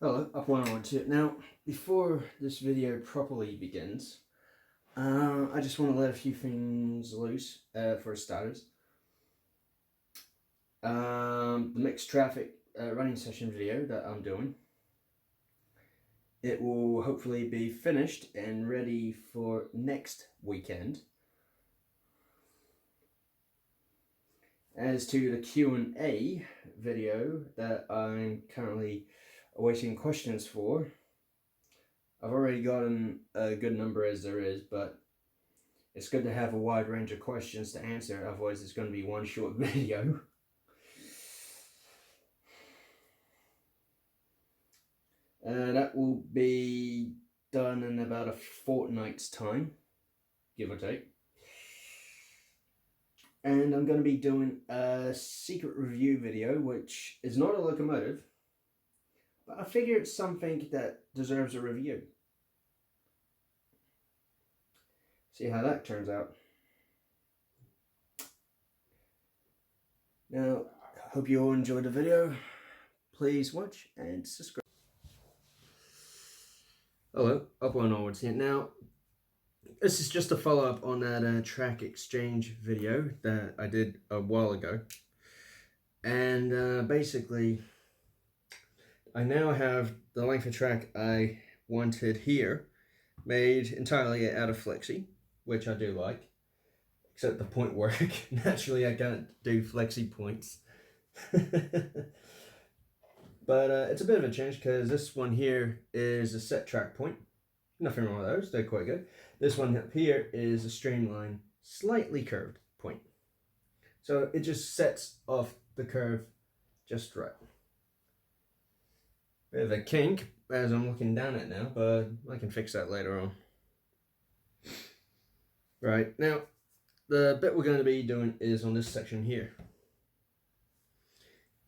Hello, up one on to it. Now, before this video properly begins, I just want to let a few things loose for starters. The mixed traffic running session video that I'm doing, it will hopefully be finished and ready for next weekend. As to the Q&A video that I'm currently awaiting questions for, I've already gotten a good number as there is, but it's good to have a wide range of questions to answer, otherwise it's going to be one short video. That will be done in about a fortnight's time, give or take. And I'm going to be doing a secret review video, which is not a locomotive, but I figure it's something that deserves a review. See how that turns out. Now, I hope you all enjoyed the video. Please watch and subscribe. Hello, up and onwards here. Now, this is just a follow-up on that track exchange video that I did a while ago. And basically, I now have the length of track I wanted here made entirely out of flexi, which I do like, except the point work. Naturally, I can't do flexi points. But it's a bit of a change because this one here is a set track point. Nothing wrong with those, they're quite good. This one up here is a streamline, slightly curved point. So it just sets off the curve just right. Bit of a kink as I'm looking down it now, but I can fix that later on. Right, now the bit we're going to be doing is on this section here.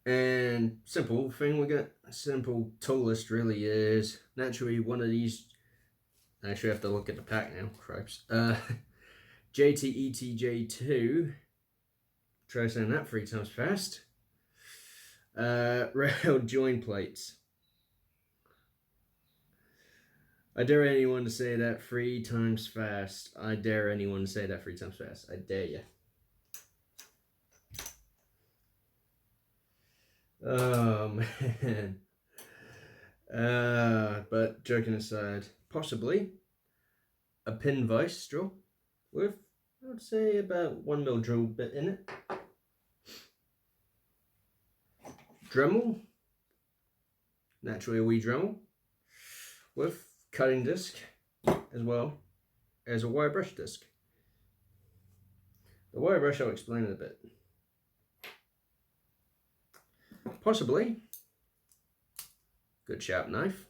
And simple thing, we got a simple tool list really is naturally one of these. I actually have to look at the pack now, cripes. JTEJ2, try saying that 3 times fast. Rail join plates. I dare anyone to say that 3 times fast. I dare anyone to say that 3 times fast. I dare you. Oh man. But joking aside, possibly a pin vice drill with, I would say, about 1 mil drill bit in it. Dremel, naturally a wee Dremel, with cutting disc as well as a wire brush disc. The wire brush I'll explain in a bit. Possibly good sharp knife,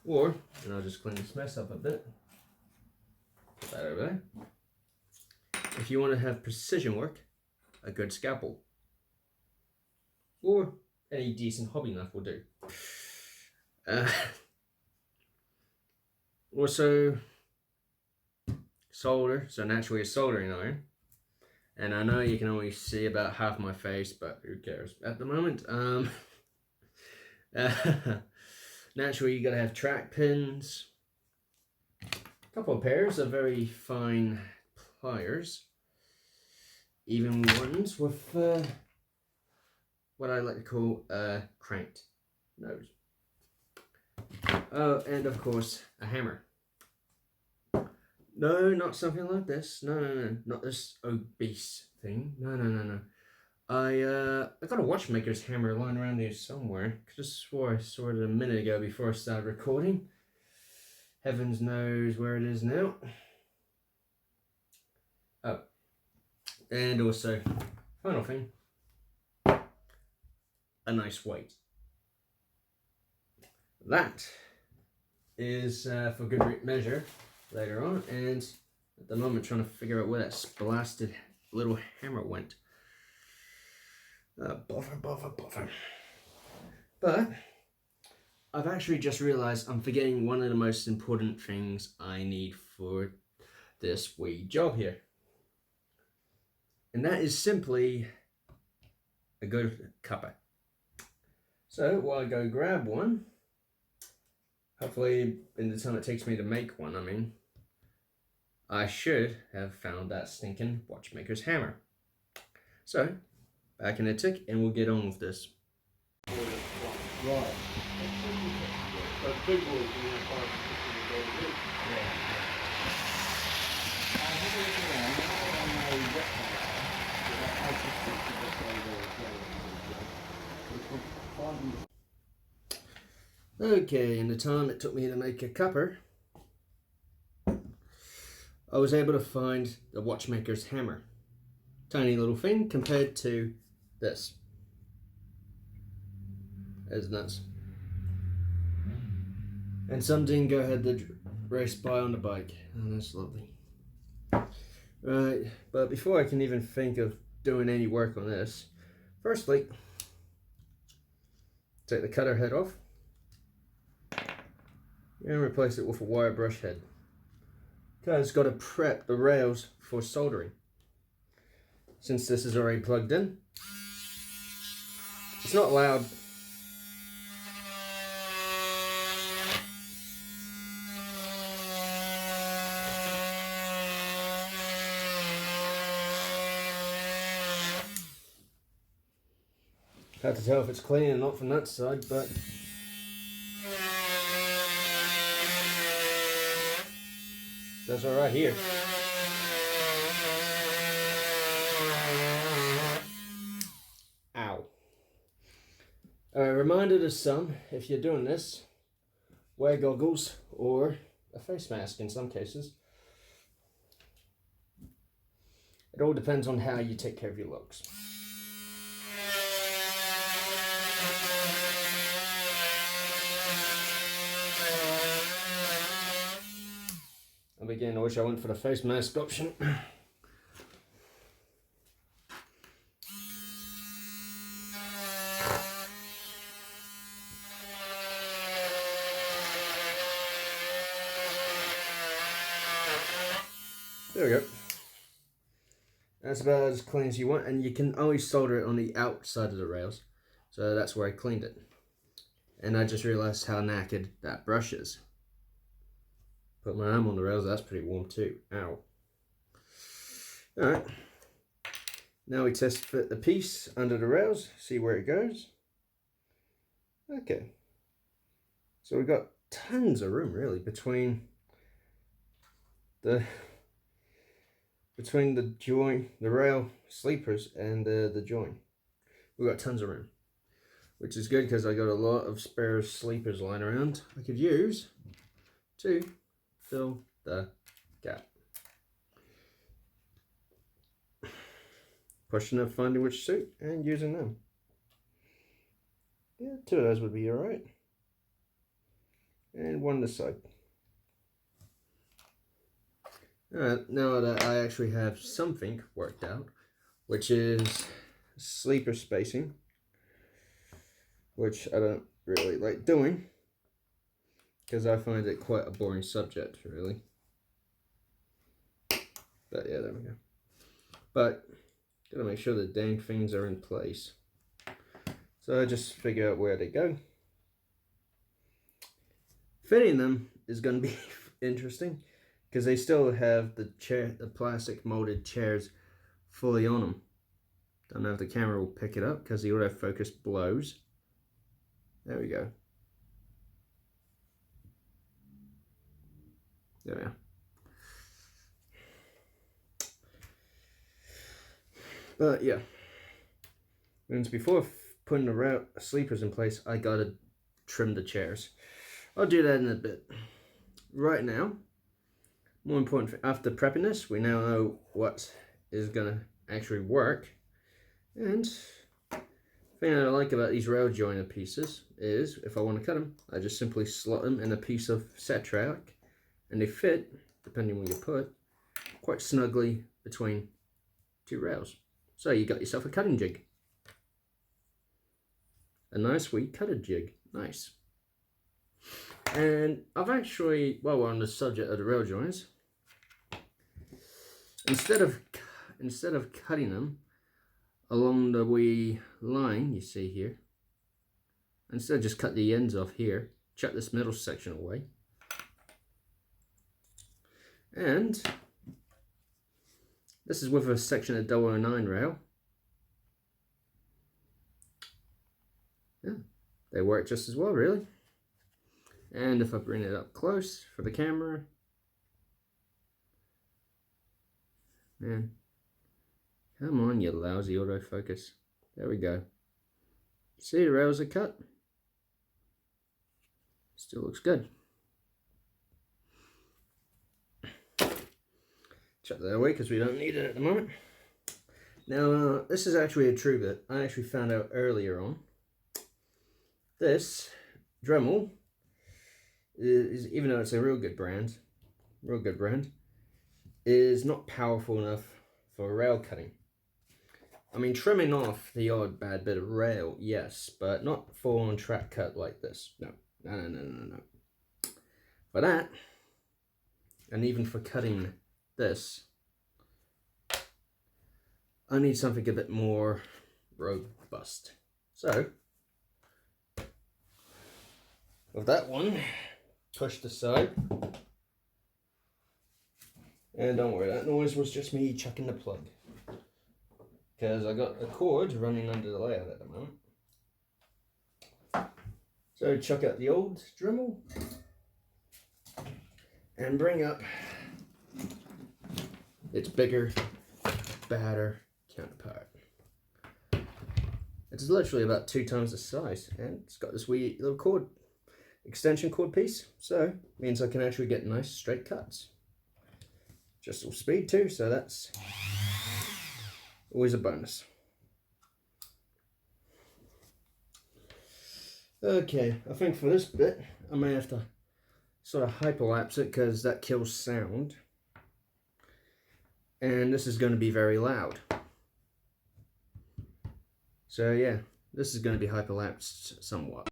or, and I'll just clean this mess up a bit, put that over there. If you want to have precision work, a good scalpel, or any decent hobby knife will do. Also solder, so naturally a soldering iron. And I know you can only see about half my face, but who cares at the moment. Naturally, you gotta have track pins, a couple of pairs of very fine pliers, even ones with what I like to call a cranked nose. Oh, and of course, a hammer. No, not something like this. No, not this obese thing. No. I got a watchmaker's hammer lying around here somewhere. Could have swore I saw it a minute ago before I started recording. Heavens knows where it is now. Oh, and also, final thing, a nice weight. That is for good measure later on, and at the moment trying to figure out where that blasted little hammer went. Bother. But I've actually just realized I'm forgetting one of the most important things I need for this wee job here. And that is simply a good cuppa. So while I go grab one, hopefully in the time it takes me to make one, I should have found that stinking watchmaker's hammer. So, back in a tick and we'll get on with this. Right. But big boys in that part Okay, in the time it took me to make a cupper, I was able to find the watchmaker's hammer. Tiny little thing compared to this. It's nuts. And some dingo had the race by on the bike. Oh, that's lovely. Right, but before I can even think of doing any work on this, firstly, take the cutter head off and replace it with a wire brush head. Because it's got to prep the rails for soldering. Since this is already plugged in, it's not loud. Hard to tell if it's clean or not from that side, but that's all right here. Ow. A reminder to some, if you're doing this, wear goggles or a face mask in some cases. It all depends on how you take care of your looks. And again, I wish I went for the face mask option. There we go. That's about as clean as you want, and you can always solder it on the outside of the rails. So that's where I cleaned it. And I just realized how knackered that brush is. Put my arm on the rails, that's pretty warm too. Ow. Alright. Now we test fit the piece under the rails, see where it goes. Okay. So we've got tons of room really between the joint, the rail sleepers and the joint. We've got tons of room, which is good because I got a lot of spare sleepers lying around I could use to fill the gap. Question of finding which suit and using them. Yeah, 2 of those would be alright. And 1 this side. Alright, now that I actually have something worked out, which is sleeper spacing, which I don't really like doing, because I find it quite a boring subject, really. But yeah, there we go. But, gotta make sure the dang things are in place. So I just figure out where they go. Fitting them is gonna be interesting, because they still have the plastic molded chairs fully on them. Don't know if the camera will pick it up because the autofocus blows. There we go. There we are. But yeah, means before putting the sleepers in place, I gotta trim the chairs. I'll do that in a bit. Right now, more important, after prepping this, we now know what is gonna actually work. And the thing that I like about these rail joiner pieces is, if I want to cut them, I just simply slot them in a piece of set track, and they fit, depending where you put, quite snugly between 2 rails. So you got yourself a cutting jig. A nice wee cutter jig. Nice. And I've actually, while we're on the subject of the rail joiners, instead of cutting them along the wee line you see here, instead just cut the ends off here, chuck this middle section away, and this is with a section of 009 rail. Yeah, they work just as well, really. And if I bring it up close for the camera, man, come on, you lousy autofocus. There we go. See, the rails are cut. Still looks good. Chuck that away because we don't need it at the moment. Now, this is actually a true bit I actually found out earlier on. This Dremel is, even though it's a real good brand, is not powerful enough for rail cutting. I mean, trimming off the odd bad bit of rail, yes, but not full on track cut like this. No. For that, and even for cutting this, I need something a bit more robust. So, with that one pushed aside, and don't worry, that noise was just me chucking the plug, because I got a cord running under the layout at the moment. So chuck out the old Dremel and bring up its bigger, badder counterpart. It's literally about 2 times the size, and it's got this wee little cord, extension cord piece, so it means I can actually get nice straight cuts. Just all speed too, so that's always a bonus. Okay, I think for this bit I may have to sort of hyperlapse it because that kills sound, and this is going to be very loud. So yeah, this is going to be hyperlapsed somewhat.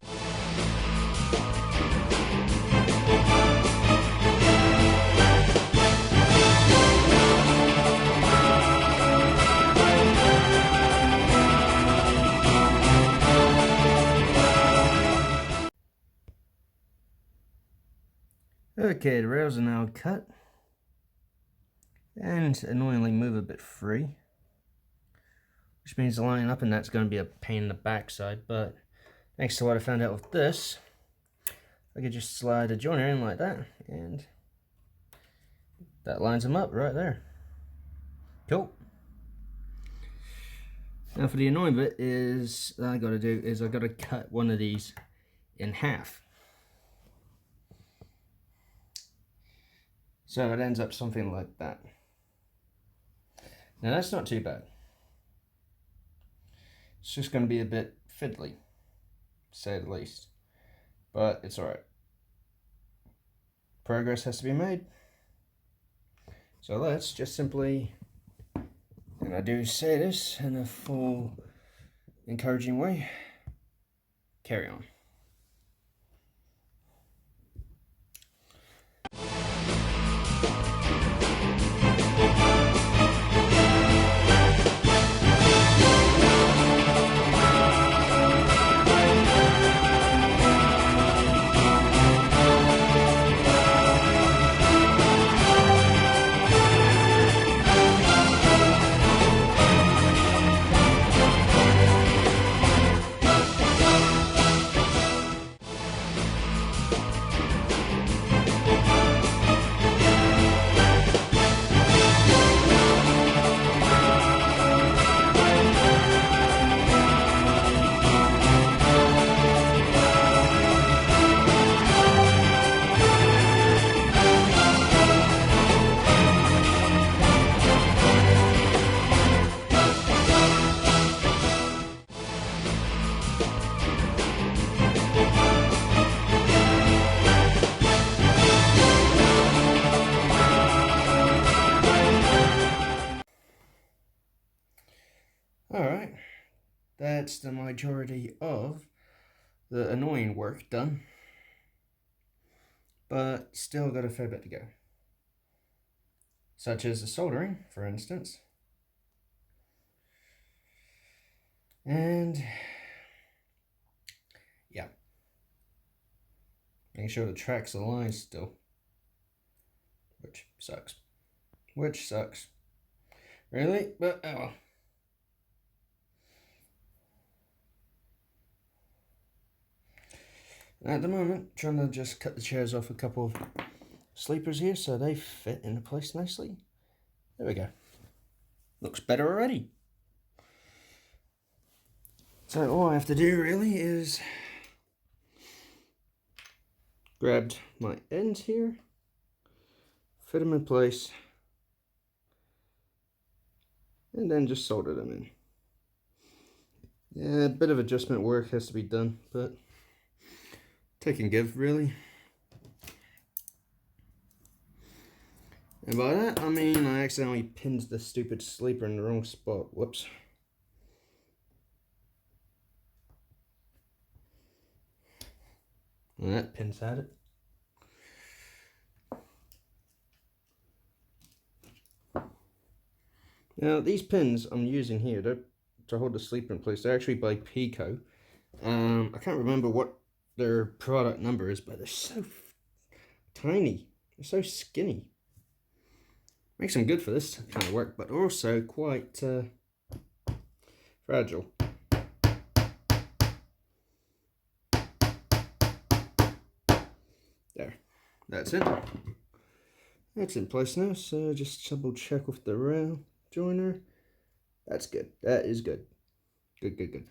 Okay, the rails are now cut and annoyingly move a bit free, which means the lining up and that's going to be a pain in the backside, but thanks to what I found out with this, I could just slide a joiner in like that and that lines them up right there. Cool. Now for the annoying bit is that I got to do is I got to cut one of these in half. So it ends up something like that. Now that's not too bad. It's just going to be a bit fiddly, to say the least. But it's alright. Progress has to be made. So let's just simply, and I do say this in a full encouraging way, carry on. Alright, that's the majority of the annoying work done, but still got a fair bit to go, such as the soldering, for instance. And Yeah. Making sure the track's aligned still. Which sucks. Really? But oh well. At the moment, trying to just cut the chairs off a couple of sleepers here so they fit into place nicely. There we go. Looks better already. So all I have to do really is grab my ends here, fit them in place, and then just solder them in. Yeah, a bit of adjustment work has to be done, but take and give really. And by that I mean I accidentally pinned the stupid sleeper in the wrong spot. Whoops. And that pin's at it. Now these pins I'm using here to hold the sleeper in place, they're actually by Pico. I can't remember what their product number is, but they're so tiny. They're so skinny. Makes them good for this kind of work, but also quite fragile. There, that's it. That's in place now, so just double check with the rail joiner. That's good. That is good. Good.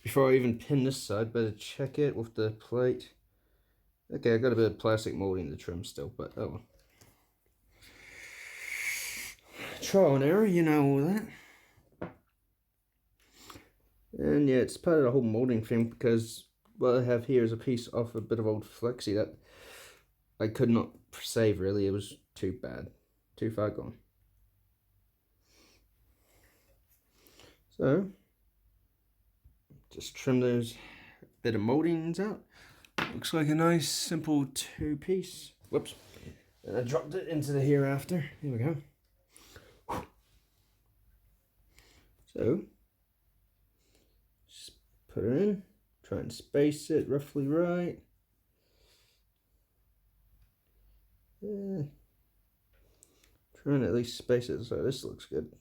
Before I even pin this side, better check it with the plate. Okay, I got a bit of plastic molding the trim still, but oh well. Trial and error, you know all that. And yeah, it's part of the whole molding thing because what I have here is a piece off a bit of old flexi that I could not save really. It was too bad, too far gone. So just trim those bit of moldings out. Looks like a nice simple two-piece. Whoops. And I dropped it into the hereafter. Here we go. So just put her in, try and space it roughly right. Try and at least space it so this looks good.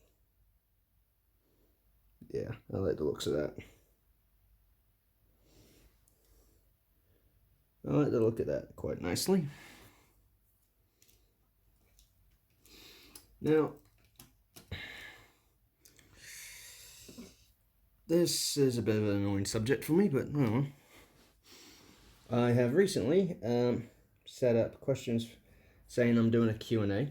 Yeah, I like the looks of that. I like the look of that quite nicely. Now, this is a bit of an annoying subject for me, but oh well. I have recently set up questions saying I'm doing a Q&A.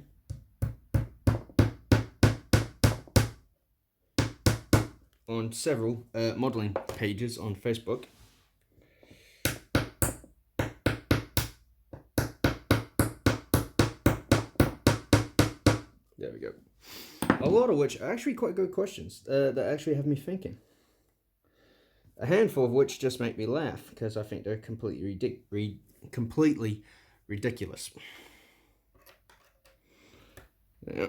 On several modeling pages on Facebook. There we go. A lot of which are actually quite good questions that actually have me thinking. A handful of which just make me laugh because I think they're completely ridiculous. Yeah.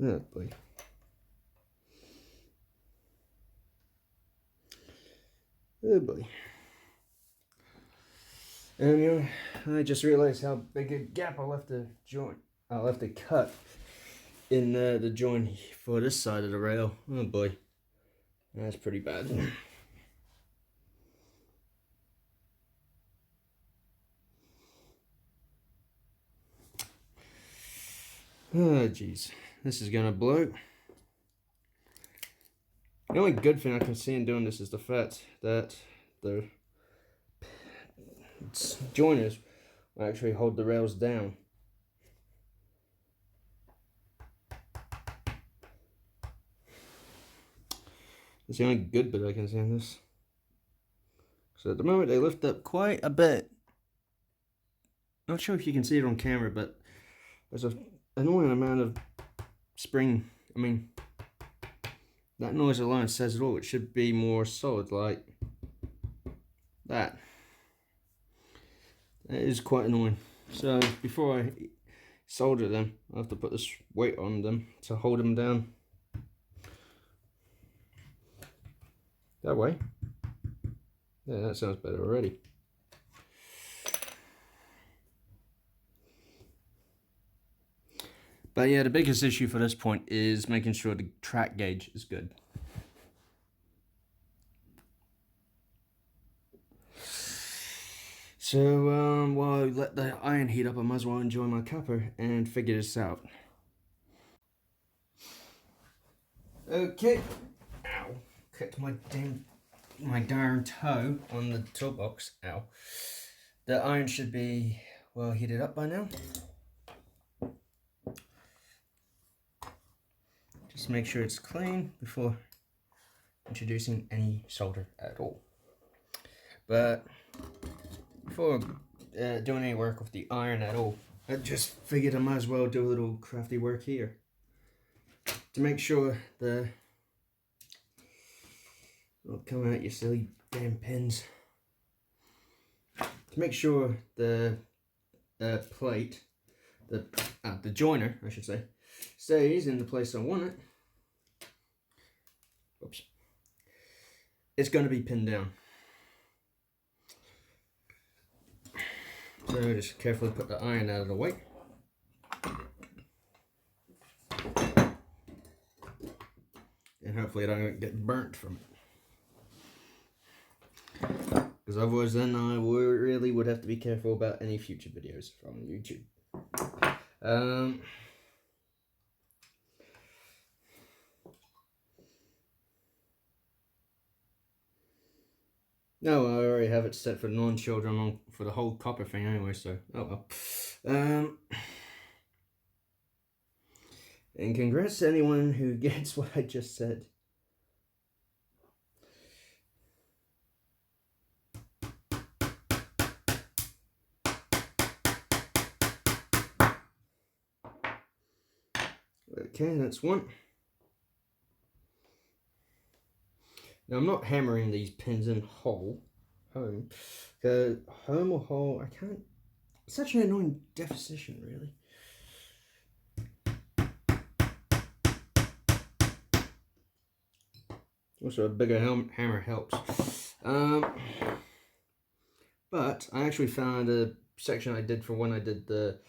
Oh boy. Oh boy. And you know, I just realized how big a gap I left to cut in the joint for this side of the rail. Oh boy. That's pretty bad. Oh jeez. This is gonna blow. The only good thing I can see in doing this is the fact that the joiners will actually hold the rails down. That's the only good bit I can see in this. So at the moment they lift up quite a bit. Not sure if you can see it on camera, but there's an annoying amount of spring. I mean, that noise alone says it all. It should be more solid like that. That is quite annoying. So before I solder them, I have to put this weight on them to hold them down. That way. Yeah, that sounds better already. But yeah, the biggest issue for this point is making sure the track gauge is good. So while I let the iron heat up, I might as well enjoy my cuppa and figure this out. Okay. Ow. Kicked my darn toe on the toolbox. Ow. The iron should be well heated up by now. Just make sure it's clean before introducing any solder at all. But before doing any work with the iron at all, I just figured I might as well do a little crafty work here to make sure the come out, you silly damn pins. To make sure the plate, the joiner I should say, stays in the place I want it. Oops. It's going to be pinned down. So just carefully put the iron out of the way. And hopefully I don't get burnt from it. Because otherwise then I really would have to be careful about any future videos from YouTube. No, I already have it set for non-children for the whole copper thing anyway, so oh well. And congrats to anyone who gets what I just said. Okay, that's one. Now I'm not hammering these pins in home. Because home or hole, I can't. It's such an annoying deposition, really. Also, a bigger hammer helps. But I actually found a section I did for when I did the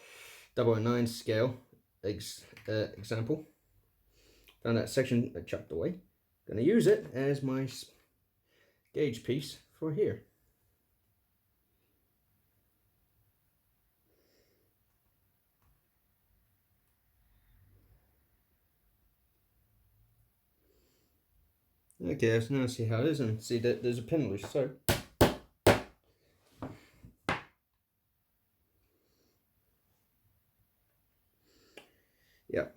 009 scale example. Found that section I chucked away. Gonna use it as my gauge piece for here. Okay, let's now see how it is and see that there's a pin loose. So yep.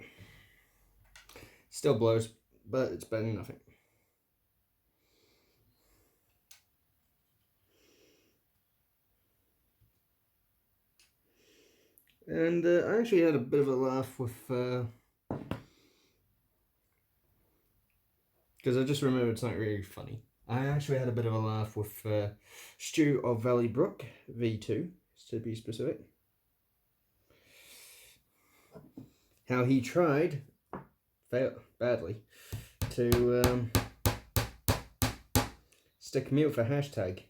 Still blows, but it's better than nothing. And I actually had a bit of a laugh with, because I just remembered something really funny. I actually had a bit of a laugh with Stu of Valley Brook, V2, to be specific. How he tried, failed badly, to stick me with a hashtag.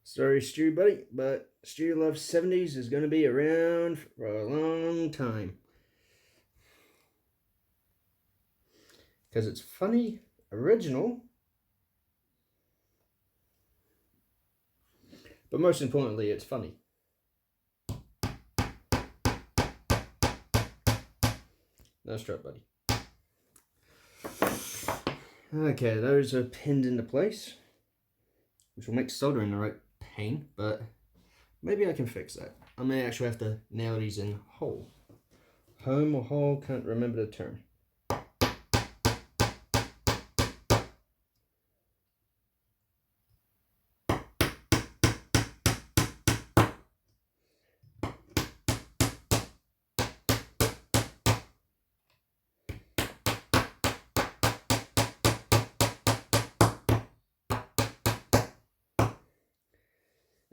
Sorry, Stu, buddy, but Stu Loves 70s is going to be around for a long time. Because it's funny, original, but most importantly, it's funny. Nice try, buddy. Okay, those are pinned into place, which will make soldering the right pain, but maybe I can fix that. I may actually have to nail these in whole. Home or hole, can't remember the term.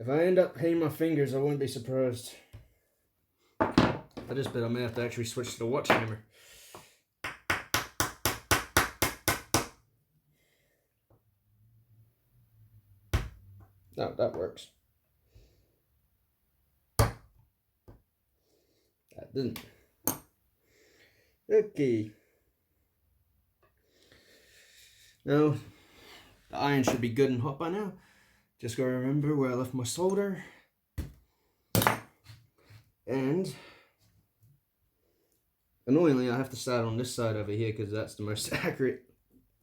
If I end up paying my fingers, I wouldn't be surprised. for this bit, I may have to actually switch to the watch hammer. No, that works. That didn't. Okay. Now, the iron should be good and hot by now. Just gotta remember where I left my solder. And annoyingly, I have to start on this side over here because that's the most accurate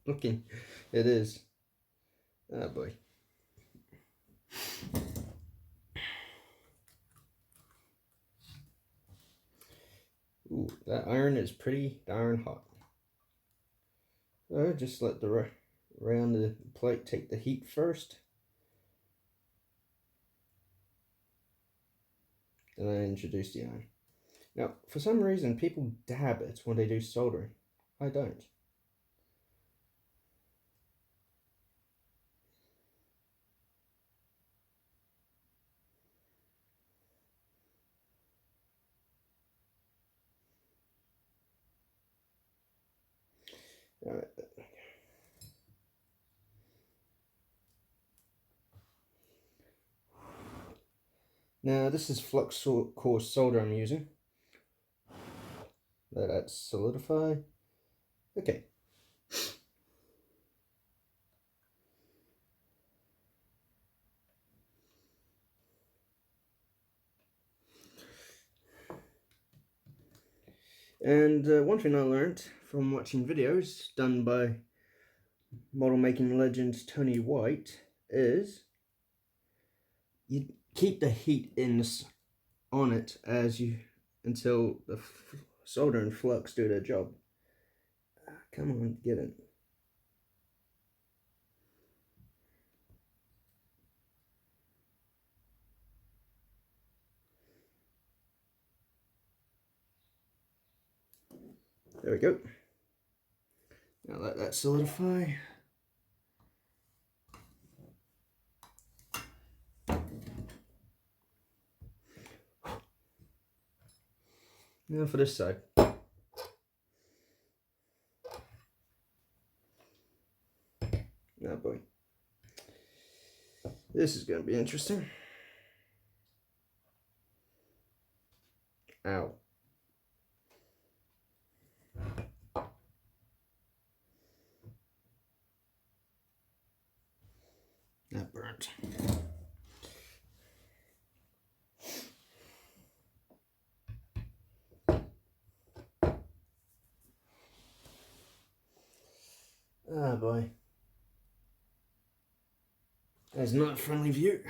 looking it is. Oh boy. Ooh, that iron is pretty darn hot. So just let the around the plate take the heat first. Then I introduce the iron. Now, for some reason, people dab it when they do soldering. I don't. All right. Now, this is flux core solder I'm using. Let that solidify. Okay. And one thing I learned from watching videos done by model making legend Tony Wight is you keep the heat on it until the solder and flux do their job. Come on, get it. There we go. Now let that solidify. Now for this side. Oh boy. This is going to be interesting. Ow. That burnt. Ah boy. That's not a friendly view.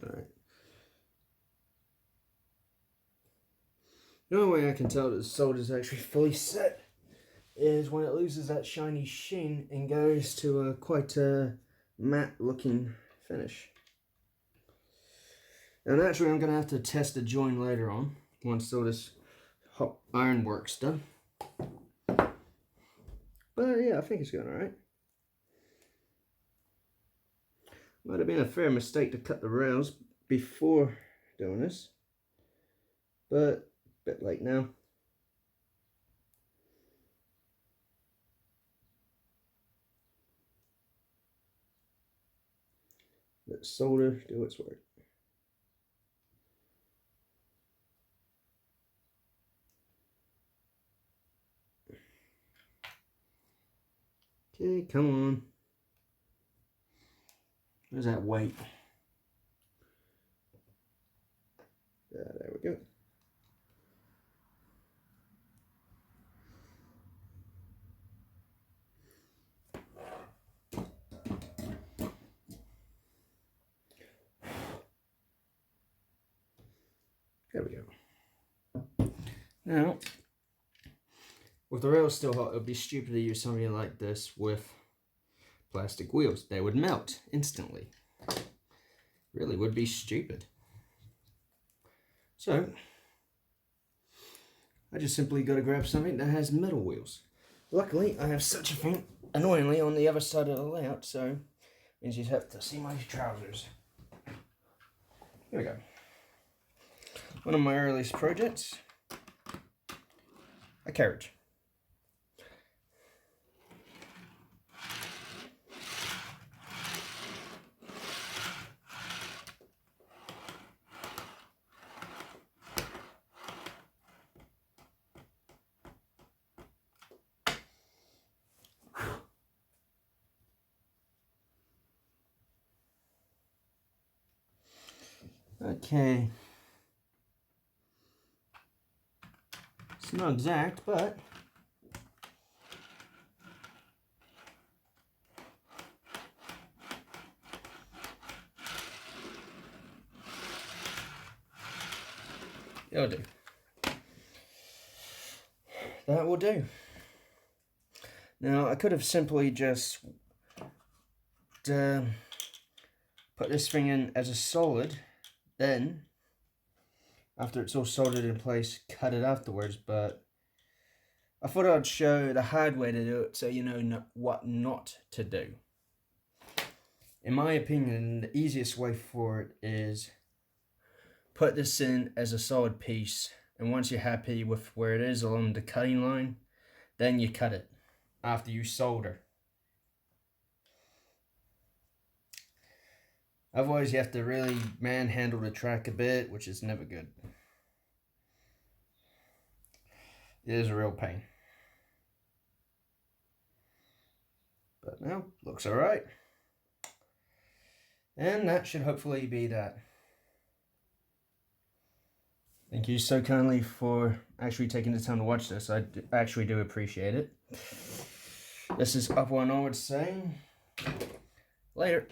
Alright. The only way I can tell that the solder is actually fully set is when it loses that shiny sheen and goes to a quite matte looking finish. Now naturally I'm going to have to test the join later on once all this hot iron work's done. But yeah, I think it's going alright. Might have been a fair mistake to cut the rails before doing this, but a bit late now. Let solder do its work. Okay, come on. Where's that weight? There we go. There we go. Now, with the rails still hot, it would be stupid to use something like this with plastic wheels. They would melt instantly. Really would be stupid. So, I just simply got to grab something that has metal wheels. Luckily, I have such a thing, annoyingly, on the other side of the layout, so means you have to see my trousers. Here we go. One of my earliest projects, a carriage. Okay. It's not exact, but it'll do. That will do. Now, I could have simply just put this thing in as a solid, then, after it's all soldered in place, cut it afterwards, but I thought I'd show the hard way to do it so you know what not to do. In my opinion, the easiest way for it is put this in as a solid piece, and once you're happy with where it is along the cutting line, then you cut it after you solder. Otherwise, you have to really manhandle the track a bit, which is never good. It is a real pain. But now, looks alright. And that should hopefully be that. Thank you so kindly for actually taking the time to watch this. I actually do appreciate it. This is Up One Onwards saying, later.